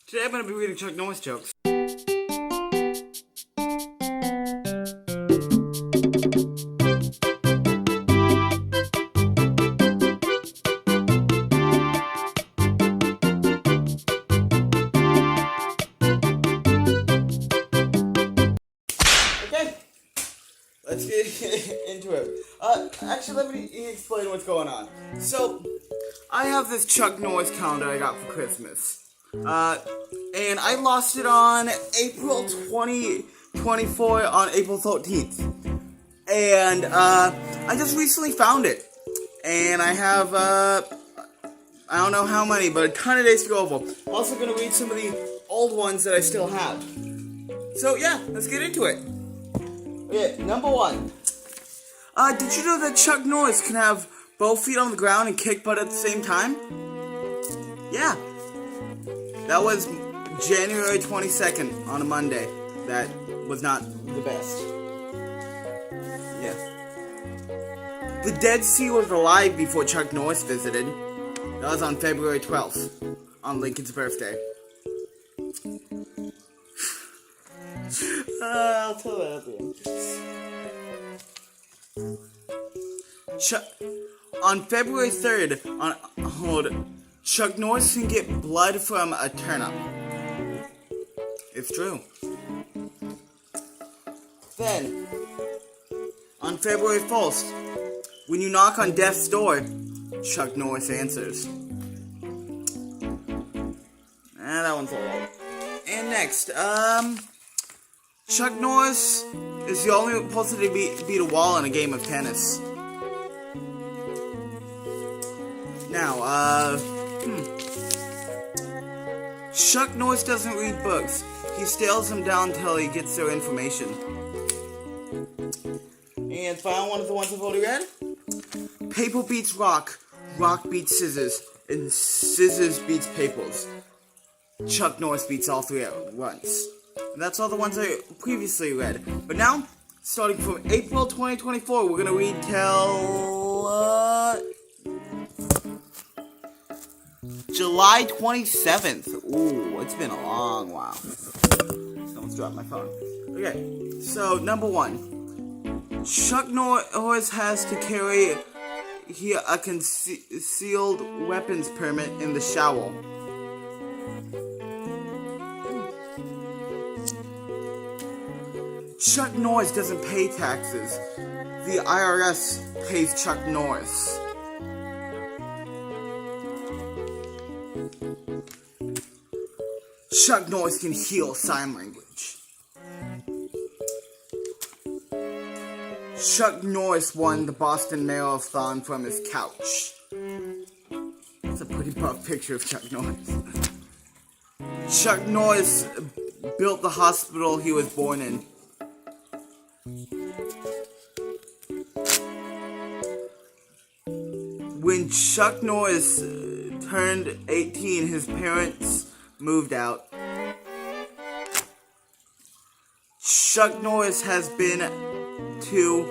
Today I'm going to be reading Chuck Norris jokes. Okay, let's get into it. Actually, let me explain what's going on. So, I have this Chuck Norris calendar I got for Christmas. And I lost it on April 2024 on April 13th. And, I just recently found it. And I have, I don't know how many, but a ton of days to go over. I'm also going to read some of the old ones that I still have. So, yeah, let's get into it. Okay, number one. Did you know that Chuck Norris can have both feet on the ground and kick butt at the same time? Yeah. That was January 22nd on a Monday. That was not the best. Yeah. The Dead Sea was alive before Chuck Norris visited. That was on February 12th, on Lincoln's birthday. I'll tell that at the end. On February 3rd, Chuck Norris can get blood from a turnip. It's true. Then, on February 1st, when you knock on death's door, Chuck Norris answers. That one's alright. And next, Chuck Norris is the only person to beat a wall in a game of tennis. Now, Chuck Norris doesn't read books. He steals them down until he gets their information. And final one of the ones I've already read. Paper beats rock, rock beats scissors, and scissors beats papers. Chuck Norris beats all three at once. And that's all the ones I previously read. But now, starting from April 2024, we're going to read till July 27th. Ooh, it's been a long while. Someone's dropped my phone. Okay, so number one. Chuck Norris has to carry a concealed weapons permit in the shower. Chuck Norris doesn't pay taxes. The IRS pays Chuck Norris. Chuck Norris can heal sign language. Chuck Norris won the Boston Marathon from his couch. That's a pretty buff picture of Chuck Norris. Chuck Norris built the hospital he was born in. When Chuck Norris turned 18, his parents moved out. Chuck Norris has been to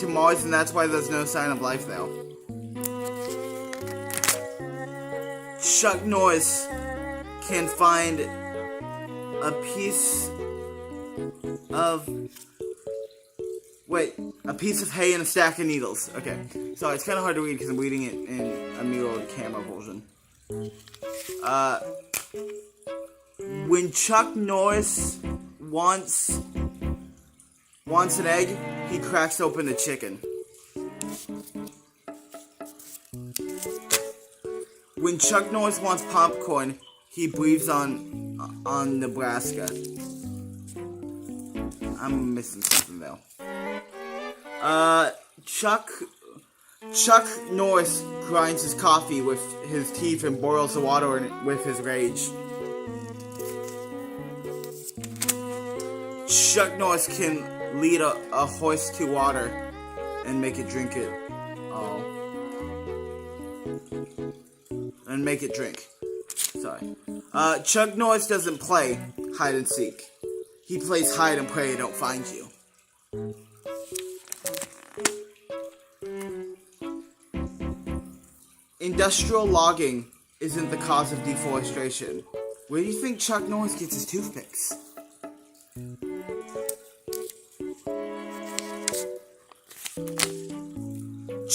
Mars, and that's why there's no sign of life there. Chuck Norris can find a piece of hay and a stack of needles. Okay, sorry, it's kind of hard to read because I'm reading it in a mirror camera version. When Chuck Norris wants an egg, he cracks open the chicken. When Chuck Norris wants popcorn, he breathes on Nebraska. I'm missing something though. Chuck Norris grinds his coffee with his teeth and boils the water with his rage. Chuck Norris can lead a horse to water and make it drink it. And make it drink. Sorry. Chuck Norris doesn't play hide and seek. He plays hide and pray and don't find you. Industrial logging isn't the cause of deforestation. Where do you think Chuck Norris gets his toothpicks?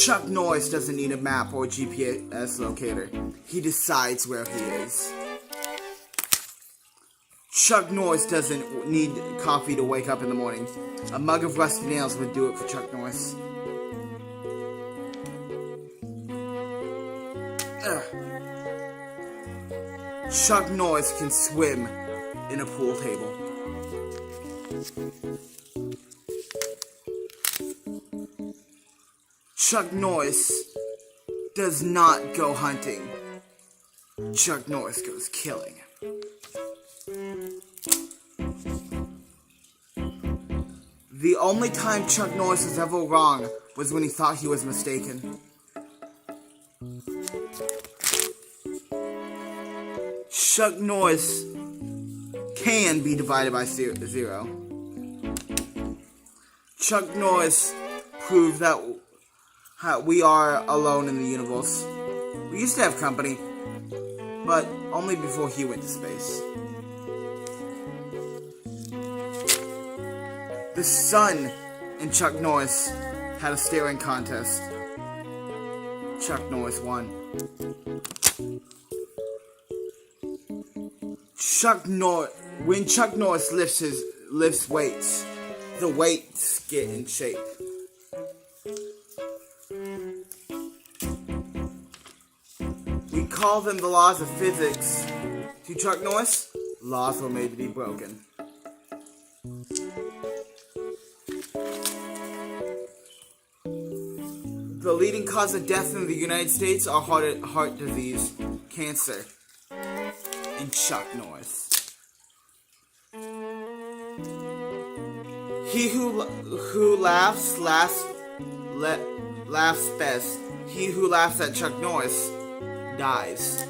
Chuck Norris doesn't need a map or GPS locator. He decides where he is. Chuck Norris doesn't need coffee to wake up in the morning. A mug of rusty nails would do it for Chuck Norris. Chuck Norris can swim in a pool table. Chuck Norris does not go hunting. Chuck Norris goes killing. The only time Chuck Norris was ever wrong was when he thought he was mistaken. Chuck Norris can be divided by 0. Chuck Norris proved that we are alone in the universe. We used to have company, but only before he went to space. The Sun and Chuck Norris had a staring contest. Chuck Norris won. When Chuck Norris lifts weights, the weights get in shape. We call them the laws of physics. To Chuck Norris, laws were made to be broken. The leading cause of death in the United States are heart disease, cancer, and Chuck Norris. He who laughs best. He who laughs at Chuck Norris dies.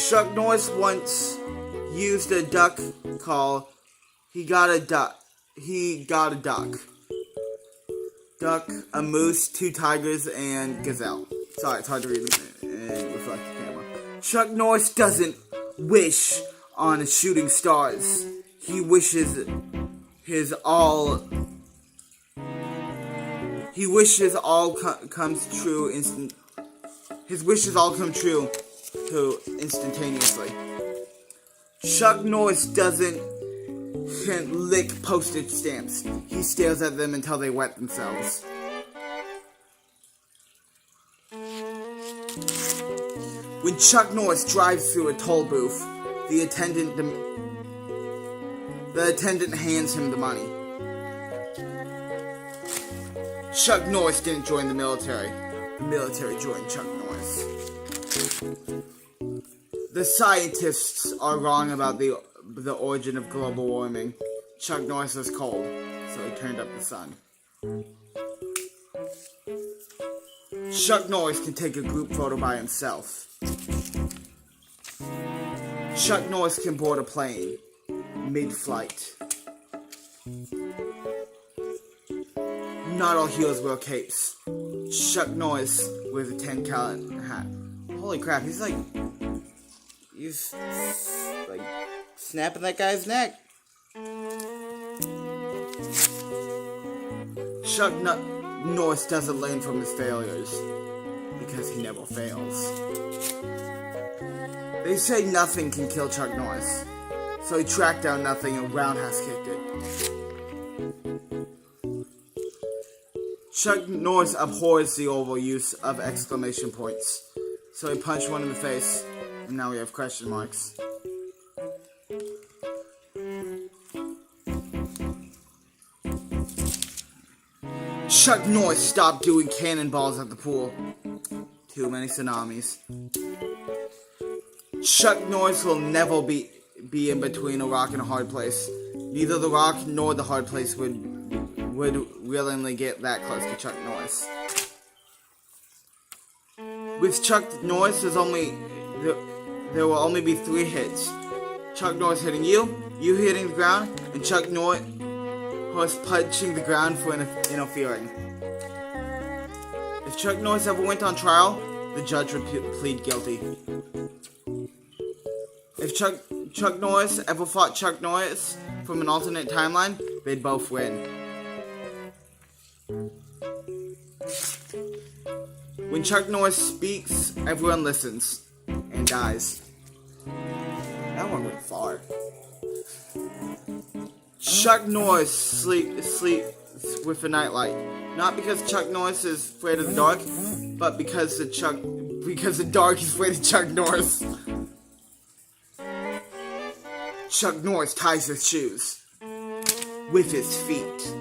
Chuck Norris once used a duck call. He got a duck. Duck, a moose, 2 tigers, and gazelle. Sorry, it's hard to read and reflect the camera. Chuck Norris doesn't wish on shooting stars. He wishes all comes true His wishes all come true instantaneously. Chuck Norris doesn't lick postage stamps. He stares at them until they wet themselves. When Chuck Norris drives through a toll booth, the attendant hands him the money. Chuck Norris didn't join the military. The military joined Chuck Norris. The scientists are wrong about the origin of global warming. Chuck Norris was cold, so he turned up the sun. Chuck Norris can take a group photo by himself. Chuck Norris can board a plane mid-flight. Not all heroes wear capes. Chuck Norris wears a 10-carat hat. Holy crap, he's like snapping that guy's neck. Chuck Norris doesn't learn from his failures because he never fails. They say nothing can kill Chuck Norris, so he tracked down nothing and roundhouse kicked it. Chuck Norris abhors the overuse of exclamation points, so he punched one in the face, and now we have question marks. Chuck Norris stopped doing cannonballs at the pool. Too many tsunamis. Chuck Norris will never be in between a rock and a hard place. Neither the rock nor the hard place would willingly get that close to Chuck Norris. With Chuck Norris, there will only be 3 hits. Chuck Norris hitting you hitting the ground, and Chuck Norris punching the ground for interfering. If If Chuck Norris ever went on trial, the judge would plead guilty. If Chuck Norris ever fought Chuck Norris from an alternate timeline, they'd both win. When Chuck Norris speaks, everyone listens and dies. That one went far. Chuck Norris sleeps with a nightlight. Not because Chuck Norris is afraid of the dark, but because the dark is afraid of Chuck Norris. Chuck Norris ties his shoes with his feet.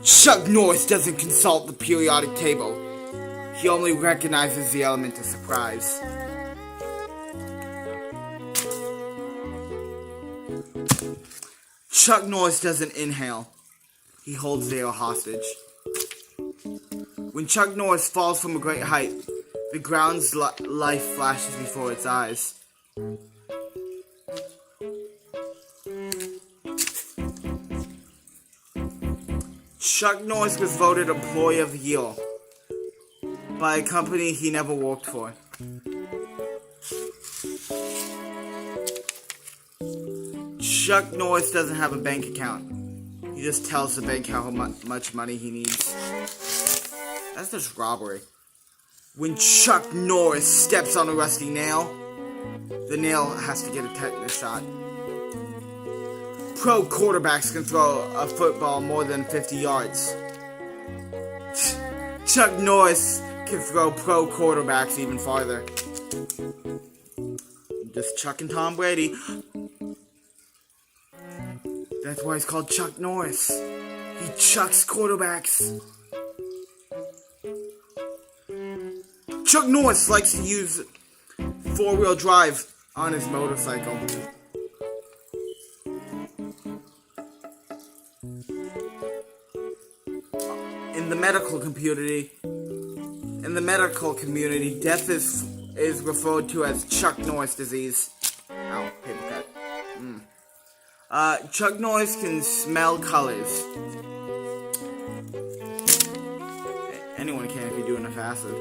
Chuck Norris doesn't consult the periodic table. He only recognizes the element of surprise. Chuck Norris doesn't inhale. He holds the air hostage. When Chuck Norris falls from a great height, the ground's life flashes before its eyes. Chuck Norris was voted Employee of the Year by a company he never worked for. Chuck Norris doesn't have a bank account. He just tells the bank how much money he needs. That's just robbery. When Chuck Norris steps on a rusty nail, the nail has to get a tetanus shot. Pro quarterbacks can throw a football more than 50 yards. Chuck Norris can throw pro quarterbacks even farther. Just Chuck and Tom Brady. That's why he's called Chuck Norris. He chucks quarterbacks. Chuck Norris likes to use four-wheel drive on his motorcycle. In the medical community, death is referred to as Chuck Norris disease. Ow, paper cut. Chuck Norris can smell colors. Anyone can if you do enough acid.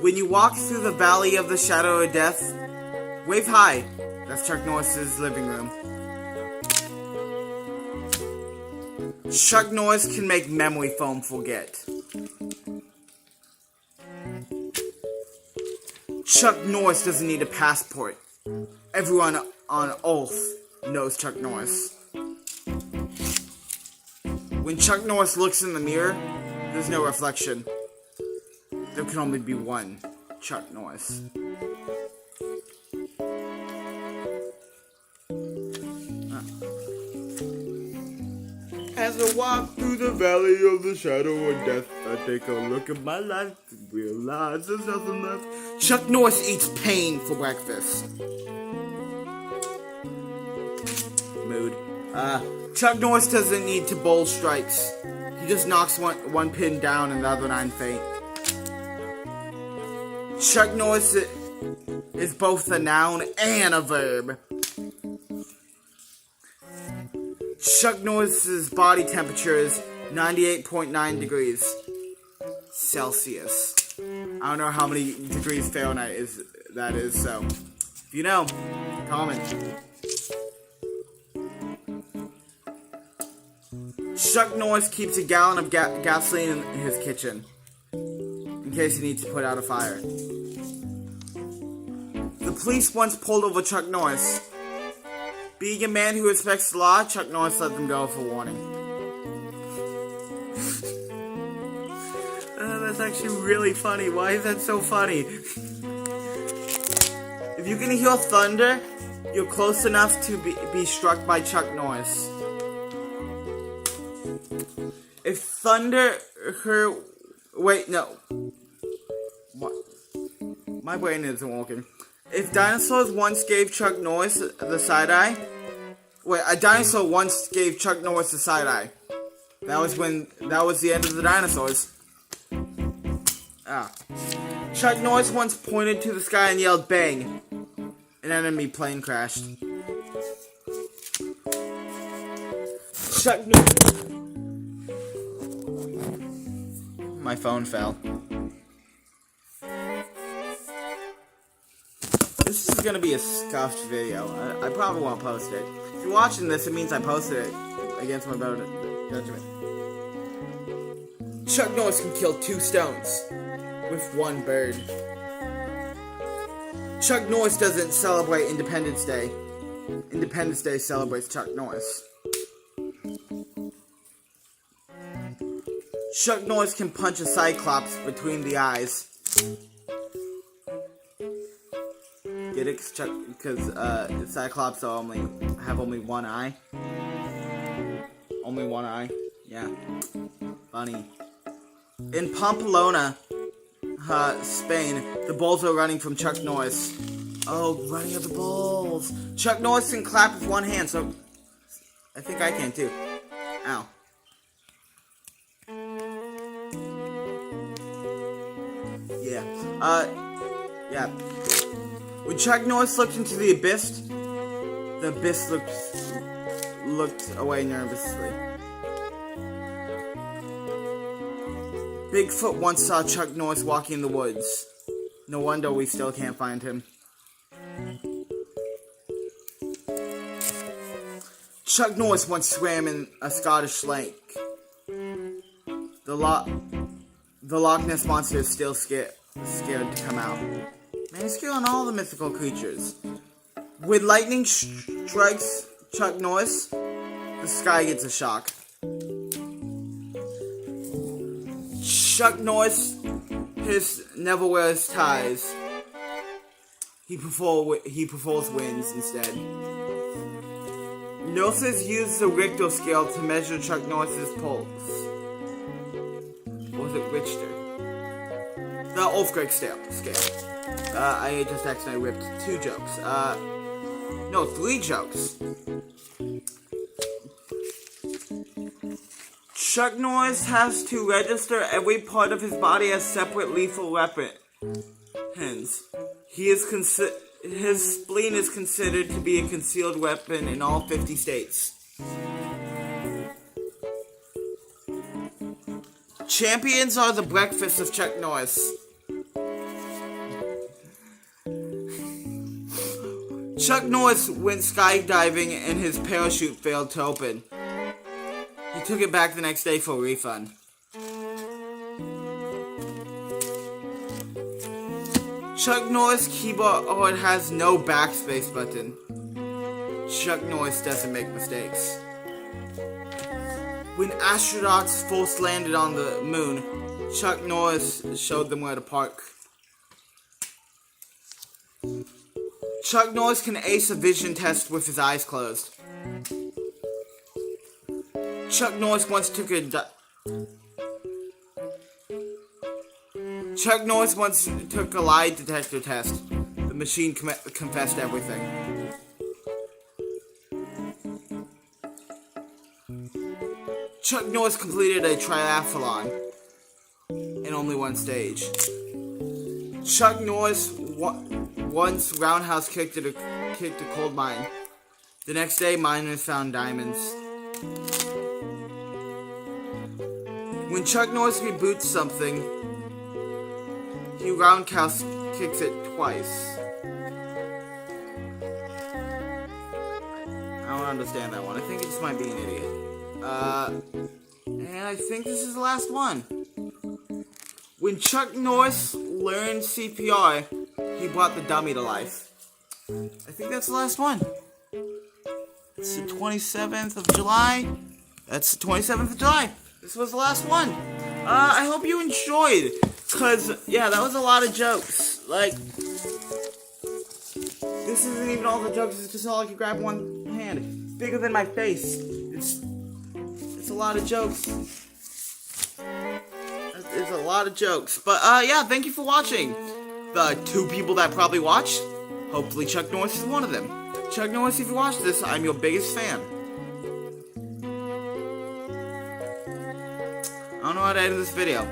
When you walk through the valley of the shadow of death, wave high. That's Chuck Norris's living room. Chuck Norris can make memory foam forget. Chuck Norris doesn't need a passport. Everyone on Earth knows Chuck Norris. When Chuck Norris looks in the mirror, there's no reflection. There can only be one Chuck Norris. As I walk through the valley of the shadow of death, I take a look at my life and realize there's nothing left. Chuck Norris eats pain for breakfast. Mood. Chuck Norris doesn't need to bowl strikes. He just knocks one pin down and the other 9 faint. Chuck Norris is both a noun and a verb. Chuck Norris's body temperature is 98.9 degrees Celsius. I don't know how many degrees Fahrenheit that is, so if you know, comment. Chuck Norris keeps a gallon of gasoline in his kitchen in case he needs to put out a fire. The police once pulled over Chuck Norris. Being a man who respects the law, Chuck Norris let them go for warning. That's actually really funny. Why is that so funny? If you can hear thunder, you're close enough to be struck by Chuck Norris. If thunder heard... Wait, no. What? My brain isn't working. If dinosaurs once gave Chuck Norris the side-eye... Wait, a dinosaur once gave Chuck Norris the side-eye. That was the end of the dinosaurs. Chuck Norris once pointed to the sky and yelled, "Bang!" An enemy plane crashed. My phone fell. This is gonna be a scuffed video. I probably won't post it. If you're watching this, it means I posted it against my better judgment. Chuck Norris can kill 2 stones with 1 bird. Chuck Norris doesn't celebrate Independence Day. Independence Day celebrates Chuck Norris. Chuck Norris can punch a cyclops between the eyes. Get it? Because cyclops have only 1 eye. Only 1 eye. Yeah. Funny. In Pamplona, Spain, the bulls are running from Chuck Norris. Oh, running of the bulls. Chuck Norris can clap with 1 hand, so I think I can too. Ow. Yeah. Yeah. When Chuck Norris looked into the abyss looked away nervously. Bigfoot once saw Chuck Norris walking in the woods. No wonder we still can't find him. Chuck Norris once swam in a Scottish lake. The Loch Ness Monster is still scared to come out. Man, he's scared on all the mythical creatures. When lightning strikes Chuck Norris, the sky gets a shock. Chuck Norris never wears ties. He prefers winds instead. Nurses use the Richter scale to measure Chuck Norris's pulse. Or was it Richter? The Ulfgren scale. I just accidentally ripped 2 jokes. No, 3 jokes. Chuck Norris has to register every part of his body as separate lethal weapons. His spleen is considered to be a concealed weapon in all 50 states. Champions are the breakfast of Chuck Norris. Chuck Norris went skydiving and his parachute failed to open. He took it back the next day for a refund. Chuck Norris keyboard has no backspace button. Chuck Norris doesn't make mistakes. When astronauts first landed on the moon, Chuck Norris showed them where to park. Chuck Norris can ace a vision test with his eyes closed. Chuck Norris once took a lie detector test. The machine confessed everything. Chuck Norris completed a triathlon in only 1 stage. Chuck Norris once roundhouse kicked a coal mine. The next day, miners found diamonds. When Chuck Norris reboots something, he roundhouse kicks it twice. I don't understand that one. I think it just might be an idiot. And I think this is the last one. When Chuck Norris learned CPR, he brought the dummy to life. I think that's the last one. It's the 27th of July. That's the 27th of July. This was the last one. I hope you enjoyed. Cause, yeah, that was a lot of jokes. Like, this isn't even all the jokes. It's just all I can grab one hand. It's bigger than my face. It's a lot of jokes. It's a lot of jokes. But, yeah, thank you for watching. The 2 people that probably watched, hopefully Chuck Norris is one of them. Chuck Norris, if you watch this, I'm your biggest fan. I don't know how to edit this video.